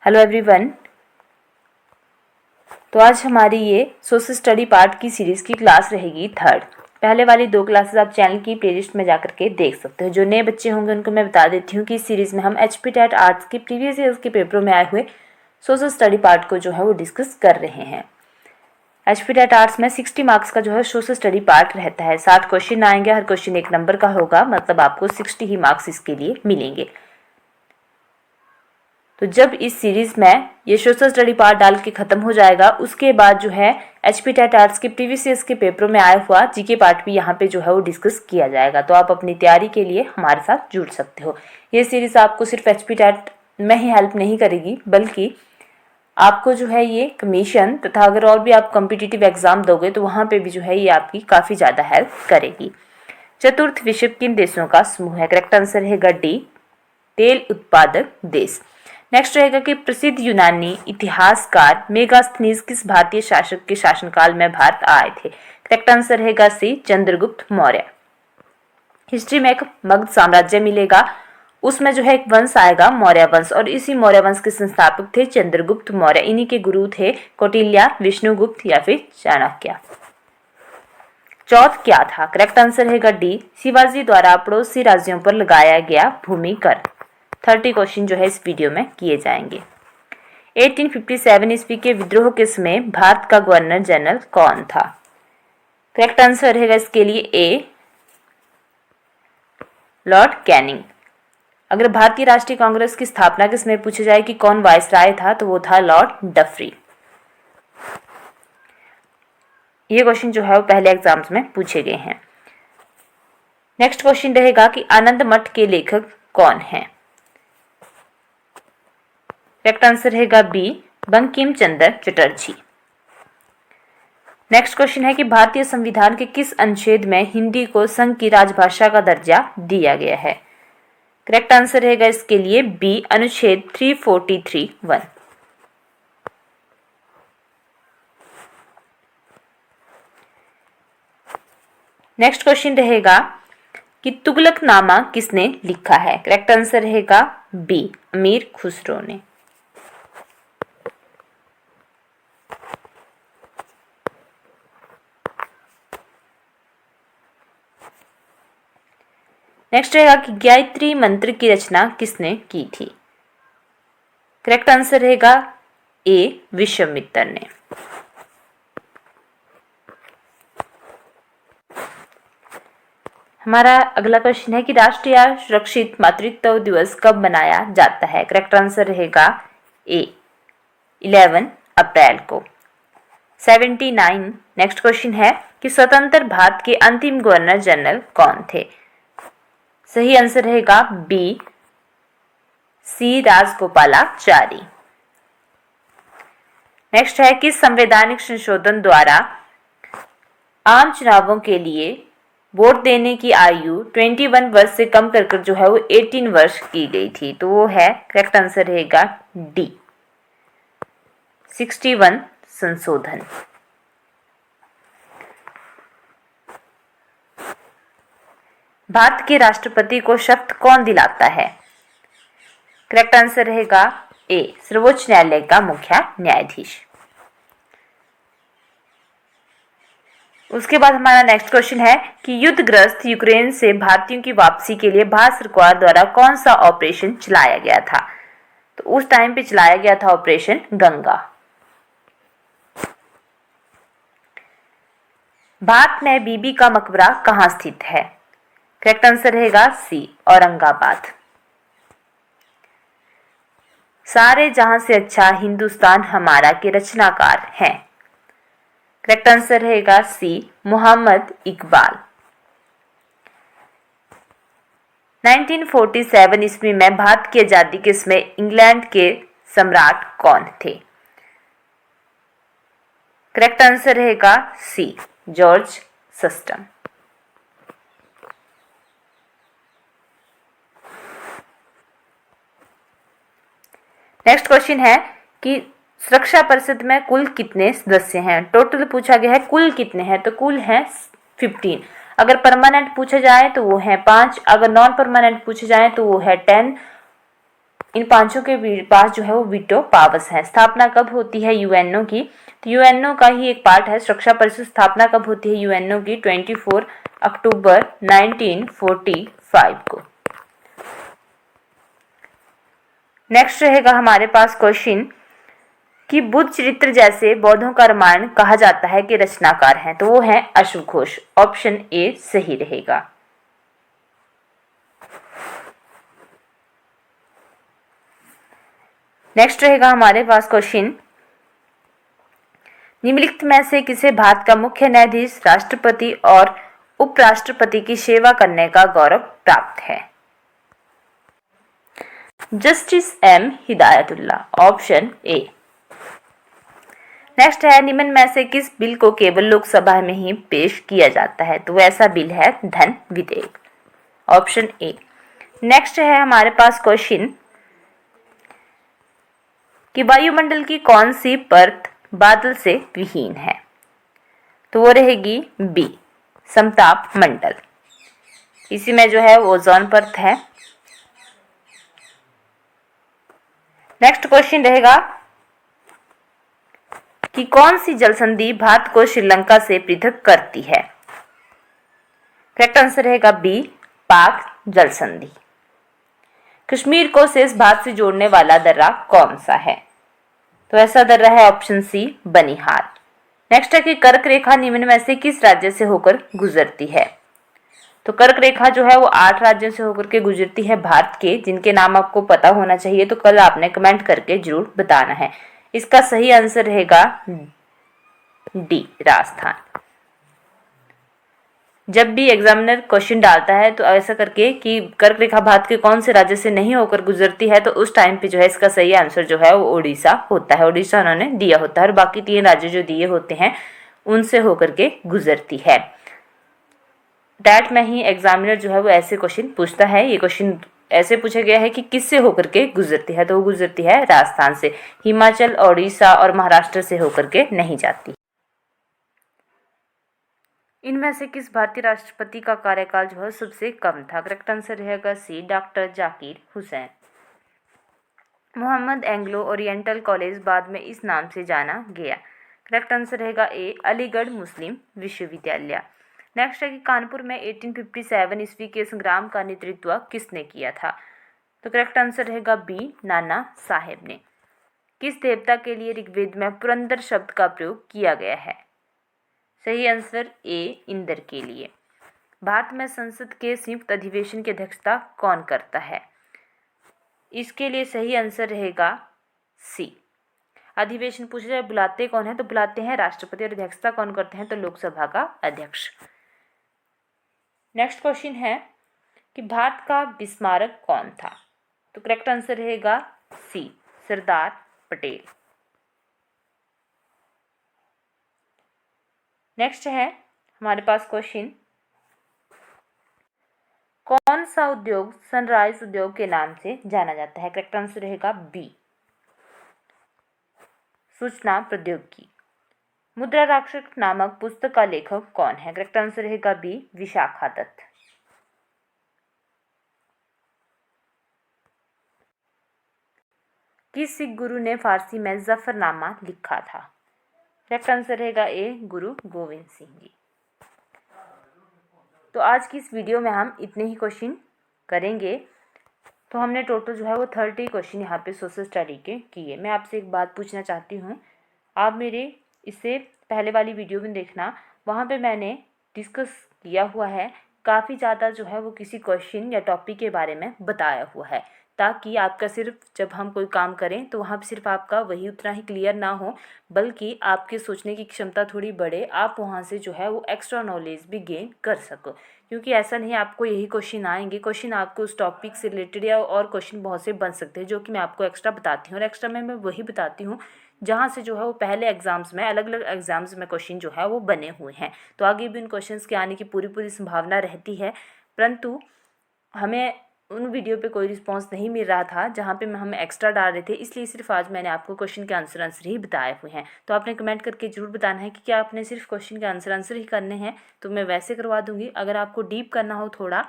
Hello everyone. तो आज हमारी ये सोशल स्टडी पार्ट की सीरीज़ की क्लास रहेगी थर्ड। पहले वाली 2 क्लासेस आप चैनल की प्लेलिस्ट में जाकर के देख सकते हो। जो नए बच्चे होंगे उनको मैं बता देती हूँ कि इस सीरीज़ में हम HPTET आर्ट्स के प्रीवियस ईयर्स के पेपरों में आए हुए सोशल स्टडी पार्ट को जो है वो डिस्कस कर रहे हैं। HPTET आर्ट्स में 60 मार्क्स का जो है सोशल स्टडी पार्ट रहता है। 60 क्वेश्चन आएंगे, हर क्वेश्चन 1 नंबर का होगा, मतलब आपको 60 ही मार्क्स इसके लिए मिलेंगे। तो जब इस सीरीज़ में ये सोशल स्टडी पार्ट डाल के ख़त्म हो जाएगा, उसके बाद जो है HPTET आर्ट्स के प्रीवियस ईयर्स के पेपरों में आया हुआ जीके पार्ट भी यहाँ पे जो है वो डिस्कस किया जाएगा। तो आप अपनी तैयारी के लिए हमारे साथ जुड़ सकते हो। ये सीरीज़ आपको सिर्फ HPTET में ही हेल्प नहीं करेगी, बल्कि आपको जो है ये कमीशन तथा अगर और भी आप कॉम्पिटिटिव एग्जाम दोगे तो वहाँ पे भी जो है ये आपकी काफ़ी ज़्यादा हेल्प करेगी। चतुर्थ विश्व किन देशों का समूह है? करेक्ट आंसर रहेगा डी, तेल उत्पादक देश। नेक्स्ट रहेगा कि प्रसिद्ध यूनानी इतिहासकार मेगास्थनीज किस भारतीय शासक के शासनकाल में भारत आए थे? करेक्ट आंसर रहेगा सी, चंद्रगुप्त मौर्य। हिस्ट्री में एक मगध साम्राज्य मिलेगा, उसमें जो है एक वंश आएगा मौर्य वंश, और इसी मौर्य वंश के संस्थापक थे चंद्रगुप्त मौर्य। इन्हीं के गुरु थे कौटिल्य, विष्णुगुप्त या फिर चाणक्य। चौथ क्या था? करेक्ट आंसर रहेगा डी, शिवाजी द्वारा पड़ोसी राज्यों पर लगाया गया भूमि कर। 30 क्वेश्चन जो है इस वीडियो में किए जाएंगे। 1857 ईस्वी के विद्रोह के समय भारत का गवर्नर जनरल कौन था? करेक्ट आंसर रहेगा इसके लिए ए, लॉर्ड कैनिंग। अगर भारतीय राष्ट्रीय कांग्रेस की स्थापना के समय पूछा जाए कि कौन वायसराय था, तो वो था लॉर्ड डफरी। ये क्वेश्चन जो है वो पहले एग्जाम्स में पूछे गए हैं। नेक्स्ट क्वेश्चन रहेगा कि आनंद मठ के लेखक कौन हैं? करेक्ट आंसर रहेगा B, Bankim Chandra Chatterjee. Next question है कि भारतीय संविधान के किस अनुच्छेद में हिंदी को संघ की राजभाषा का दर्जा दिया गया है? करेक्ट आंसर रहेगा इसके लिए बी, अनुच्छेद 343(1). नेक्स्ट क्वेश्चन रहेगा कि तुगलकनामा किसने लिखा है? करेक्ट आंसर रहेगा बी, अमीर खुसरो ने। नेक्स्ट रहेगा कि गायत्री मंत्र की रचना किसने की थी? करेक्ट आंसर रहेगा ए, विश्वामित्र ने। हमारा अगला क्वेश्चन है कि राष्ट्रीय सुरक्षित मातृत्व दिवस कब मनाया जाता है? करेक्ट आंसर रहेगा ए, 11 अप्रैल को। 79 नेक्स्ट क्वेश्चन है कि स्वतंत्र भारत के अंतिम गवर्नर जनरल कौन थे? सही आंसर रहेगा बी, सी, राजगोपालाचारी। नेक्स्ट है कि संवैधानिक संशोधन द्वारा आम चुनावों के लिए वोट देने की आयु 21 वर्ष से कम कर जो है वो 18 वर्ष की गई थी, तो वो है करेक्ट आंसर रहेगा डी, 61 संशोधन। भारत के राष्ट्रपति को शपथ कौन दिलाता है? करेक्ट आंसर रहेगा ए, सर्वोच्च न्यायालय का मुख्य न्यायाधीश। उसके बाद हमारा नेक्स्ट क्वेश्चन है कि युद्धग्रस्त यूक्रेन से भारतीयों की वापसी के लिए भारत सरकार द्वारा कौन सा ऑपरेशन चलाया गया था? तो उस टाइम पे चलाया गया था ऑपरेशन गंगा। भारत में बीबी का मकबरा कहाँ स्थित है? करेक्ट आंसर रहेगा सी, औरंगाबाद। सारे जहां से अच्छा हिंदुस्तान हमारा के रचनाकार हैं? करेक्ट आंसर रहेगा सी, मोहम्मद इकबाल। 1947 ईस्वी में भारत की आजादी के समय इंग्लैंड के सम्राट कौन थे? करेक्ट आंसर रहेगा सी, जॉर्ज सस्टम। नेक्स्ट क्वेश्चन है कि सुरक्षा परिषद में कुल कितने सदस्य हैं? टोटल पूछा गया है कुल कितने हैं, तो कुल हैं 15। अगर परमानेंट पूछा जाए तो वो है 5, अगर नॉन परमानेंट पूछे जाए तो वो है 10, इन पांचों के पास जो है वो वीटो पावर्स है। स्थापना कब होती है यूएनओ की? तो यूएनओ का ही एक पार्ट है सुरक्षा परिषद। स्थापना कब होती है यूएनओ की? 24 अक्टूबर 1945 को। नेक्स्ट रहेगा हमारे पास क्वेश्चन कि बुद्ध चरित्र जैसे बौद्धों का रामायण कहा जाता है कि रचनाकार हैं, तो वो है अश्वघोष। ऑप्शन ए सही रहेगा। नेक्स्ट रहेगा हमारे पास क्वेश्चन, निम्नलिखित में से किसे भारत का मुख्य न्यायाधीश, राष्ट्रपति और उपराष्ट्रपति की सेवा करने का गौरव प्राप्त है? Justice M Hidayatullah. Option A. Next है, निम्न में से किस बिल को केवल लोकसभा में ही पेश किया जाता है? तो वैसा बिल है धन विधेयक। Option A. नेक्स्ट है हमारे पास क्वेश्चन कि वायुमंडल की कौन सी परत बादल से विहीन है? तो वो रहेगी बी, समताप मंडल। इसी में जो है ओजोन परत है। नेक्स्ट क्वेश्चन रहेगा कि कौन सी जल संधि भारत को श्रीलंका से पृथक करती है? करेक्ट आंसर रहेगा बी, पाक जल संधि। कश्मीर को शेष भारत से जोड़ने वाला दर्रा कौन सा है? तो ऐसा दर्रा है ऑप्शन सी, बनिहाल। नेक्स्ट है कि कर्क रेखा निम्न में से किस राज्य से होकर गुजरती है? तो कर्क रेखा जो है वो 8 राज्यों से होकर के गुजरती है भारत के, जिनके नाम आपको पता होना चाहिए। तो कल आपने कमेंट करके जरूर बताना है। इसका सही आंसर रहेगा डी, राजस्थान। जब भी एग्जामिनर क्वेश्चन डालता है तो ऐसा करके कि कर्क रेखा भारत के कौन से राज्य से नहीं होकर गुजरती है, तो उस टाइम पे जो है इसका सही आंसर जो है वो उड़ीसा होता है। उड़ीसा उन्होंने दिया होता है और बाकी 3 राज्य जो दिए होते हैं उनसे होकर के गुजरती है। डैट में ही एग्जामिनर जो है वो ऐसे क्वेश्चन पूछता है। ये क्वेश्चन ऐसे पूछा गया है कि किससे होकर के गुजरती है, तो वो गुजरती है राजस्थान से। हिमाचल, उड़ीसा और महाराष्ट्र से होकर के नहीं जाती। इनमें से किस भारतीय राष्ट्रपति का कार्यकाल जो है सबसे कम था? करेक्ट आंसर रहेगा C, doctor Zakir Hussain. Mohammad Anglo Oriental college बाद में इस नाम से जाना गया। करेक्ट आंसर रहेगा ए, अलीगढ़ मुस्लिम विश्वविद्यालय। नेक्स्ट है कि कानपुर में 1857 ईस्वी के संग्राम का नेतृत्व किसने किया था? तो करेक्ट आंसर रहेगा बी, नाना साहेब ने। किस देवता के लिए ऋग्वेद में पुरंदर शब्द का प्रयोग किया गया है? सही आंसर ए, इंद्र के लिए। भारत में संसद के संयुक्त अधिवेशन की अध्यक्षता कौन करता है? इसके लिए सही आंसर रहेगा सी। अधिवेशन पूछा जाए बुलाते कौन है, तो बुलाते हैं राष्ट्रपति और अध्यक्षता कौन करते हैं? तो लोकसभा का अध्यक्ष। नेक्स्ट क्वेश्चन है कि भारत का विस्मारक कौन था? तो करेक्ट आंसर रहेगा सी, सरदार पटेल। नेक्स्ट है हमारे पास क्वेश्चन, कौन सा उद्योग सनराइज उद्योग के नाम से जाना जाता है? करेक्ट आंसर रहेगा बी, सूचना प्रौद्योगिकी। मुद्रा राक्षस नामक पुस्तक का लेखक कौन है? करेक्ट आंसर रहेगा बी, विशाखादत्त। किस सिख गुरु ने फारसी में जफरनामा लिखा था? करेक्ट आंसर रहेगा ए, गुरु गोविंद सिंह जी। तो आज की इस वीडियो में हम इतने ही क्वेश्चन करेंगे। तो हमने टोटल जो है वो 30 क्वेश्चन यहाँ पे सोशल स्टडी के किए। मैं आपसे एक बात पूछना चाहती हूँ, आप मेरे इससे पहले वाली वीडियो में देखना, वहाँ पे मैंने डिस्कस किया हुआ है, काफ़ी ज़्यादा जो है वो किसी क्वेश्चन या टॉपिक के बारे में बताया हुआ है, ताकि आपका सिर्फ जब हम कोई काम करें तो वहाँ पर सिर्फ आपका वही उतना ही क्लियर ना हो, बल्कि आपके सोचने की क्षमता थोड़ी बढ़े, आप वहाँ से जो है वो एक्स्ट्रा नॉलेज भी गेन कर सको। क्योंकि ऐसा नहीं आपको यही क्वेश्चन आएंगे, क्वेश्चन आपको उस टॉपिक से रिलेटेड या और क्वेश्चन बहुत से बन सकते हैं, जो कि मैं आपको एक्स्ट्रा बताती हूँ। और एक्स्ट्रा में मैं वही बताती हूँ जहाँ से जो है वो पहले एग्जाम्स में, अलग अलग एग्जाम्स में क्वेश्चन जो है वो बने हुए हैं। तो आगे भी इन क्वेश्चंस के आने की पूरी संभावना रहती है, परंतु हमें उन वीडियो पे कोई रिस्पांस नहीं मिल रहा था जहाँ पे हम एक्स्ट्रा डाल रहे थे, इसलिए सिर्फ आज मैंने आपको क्वेश्चन के आंसर ही बताए हुए हैं। तो आपने कमेंट करके जरूर बताना है कि क्या आपने सिर्फ क्वेश्चन के आंसर ही करने हैं, तो मैं वैसे करवा दूँगी। अगर आपको डीप करना हो, थोड़ा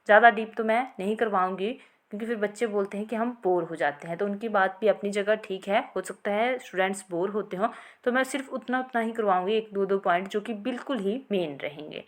ज़्यादा डीप, तो मैं नहीं करवाऊँगी, क्योंकि फिर बच्चे बोलते हैं कि हम बोर हो जाते हैं। तो उनकी बात भी अपनी जगह ठीक है, हो सकता है स्टूडेंट्स बोर होते हों, तो मैं सिर्फ उतना उतना ही करवाऊँगी, 1-2 पॉइंट जो कि बिल्कुल ही मेन रहेंगे।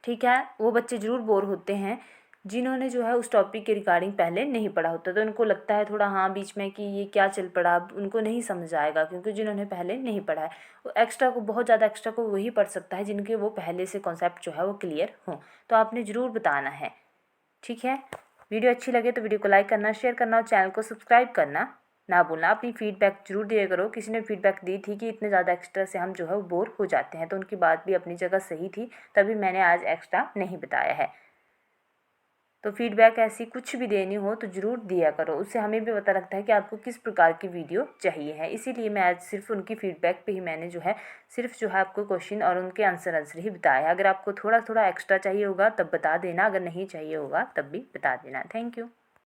ठीक है, वो बच्चे ज़रूर बोर होते हैं जिन्होंने जो है उस टॉपिक के रिगार्डिंग पहले नहीं पढ़ा होता, तो उनको लगता है थोड़ा हाँ बीच में कि ये क्या चल पड़ा, अब उनको नहीं समझ आएगा क्योंकि जिन्होंने पहले नहीं पढ़ा है। वो एक्स्ट्रा को, बहुत ज़्यादा एक्स्ट्रा को वही पढ़ सकता है जिनके वो पहले से कॉन्सेप्ट जो है वो क्लियर हों। तो आपने ज़रूर बताना है। ठीक है, वीडियो अच्छी लगे तो वीडियो को लाइक करना, शेयर करना और चैनल को सब्सक्राइब करना ना भूलना। अपनी फीडबैक जरूर दिया करो। किसी ने फीडबैक दी थी कि इतने ज़्यादा एक्स्ट्रा से हम जो है वो बोर हो जाते हैं, तो उनकी बात भी अपनी जगह सही थी, तभी मैंने आज एक्स्ट्रा नहीं बताया है। तो फीडबैक ऐसी कुछ भी देनी हो तो ज़रूर दिया करो, उससे हमें भी पता लगता है कि आपको किस प्रकार की वीडियो चाहिए है। इसीलिए मैं आज सिर्फ उनकी फीडबैक पे ही मैंने जो है सिर्फ जो है आपको क्वेश्चन और उनके आंसर ही बताया है। अगर आपको थोड़ा थोड़ा एक्स्ट्रा चाहिए होगा तब बता देना, अगर नहीं चाहिए होगा तब भी बता देना। Thank you.